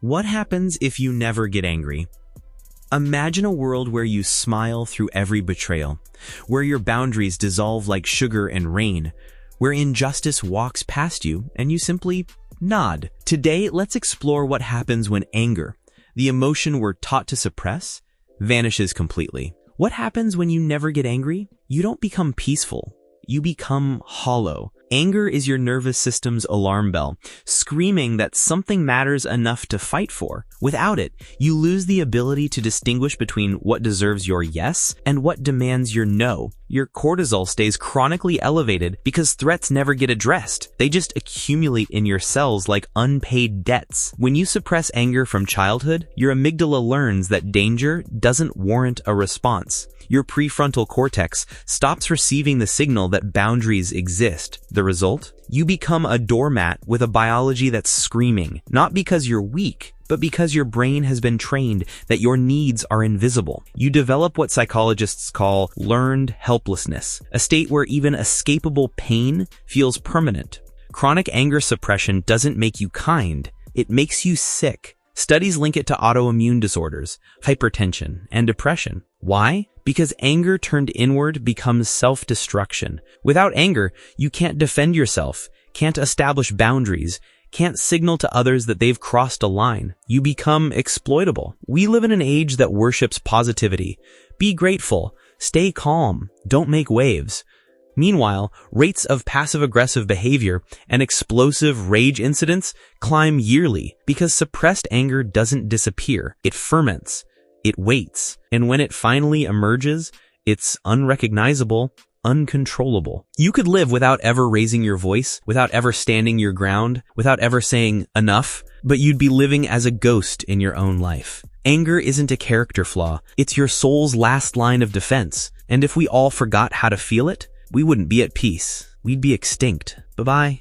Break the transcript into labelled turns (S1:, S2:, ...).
S1: What happens if you never get angry? Imagine a world where you smile through every betrayal, where your boundaries dissolve like sugar and rain, where injustice walks past you and you simply nod. Today, let's explore what happens when anger, the emotion we're taught to suppress, vanishes completely. What happens when you never get angry? You don't become peaceful. You become hollow. Anger is your nervous system's alarm bell, screaming that something matters enough to fight for. Without it, you lose the ability to distinguish between what deserves your yes and what demands your no. Your cortisol stays chronically elevated because threats never get addressed. They just accumulate in your cells like unpaid debts. When you suppress anger from childhood, your amygdala learns that danger doesn't warrant a response. Your prefrontal cortex stops receiving the signal that boundaries exist. The result? You become a doormat with a biology that's screaming, not because you're weak, but because your brain has been trained that your needs are invisible. You develop what psychologists call learned helplessness, a state where even escapable pain feels permanent. Chronic anger suppression doesn't make you kind, it makes you sick. Studies link it to autoimmune disorders, hypertension, and depression. Why? Because anger turned inward becomes self-destruction. Without anger, you can't defend yourself, can't establish boundaries, can't signal to others that they've crossed a line. You become exploitable. We live in an age that worships positivity. Be grateful, stay calm, don't make waves. Meanwhile, rates of passive-aggressive behavior and explosive rage incidents climb yearly because suppressed anger doesn't disappear. It ferments. It waits. And when it finally emerges, it's unrecognizable, uncontrollable. You could live without ever raising your voice, without ever standing your ground, without ever saying enough, but you'd be living as a ghost in your own life. Anger isn't a character flaw. It's your soul's last line of defense. And if we all forgot how to feel it, we wouldn't be at peace. We'd be extinct. Bye-bye.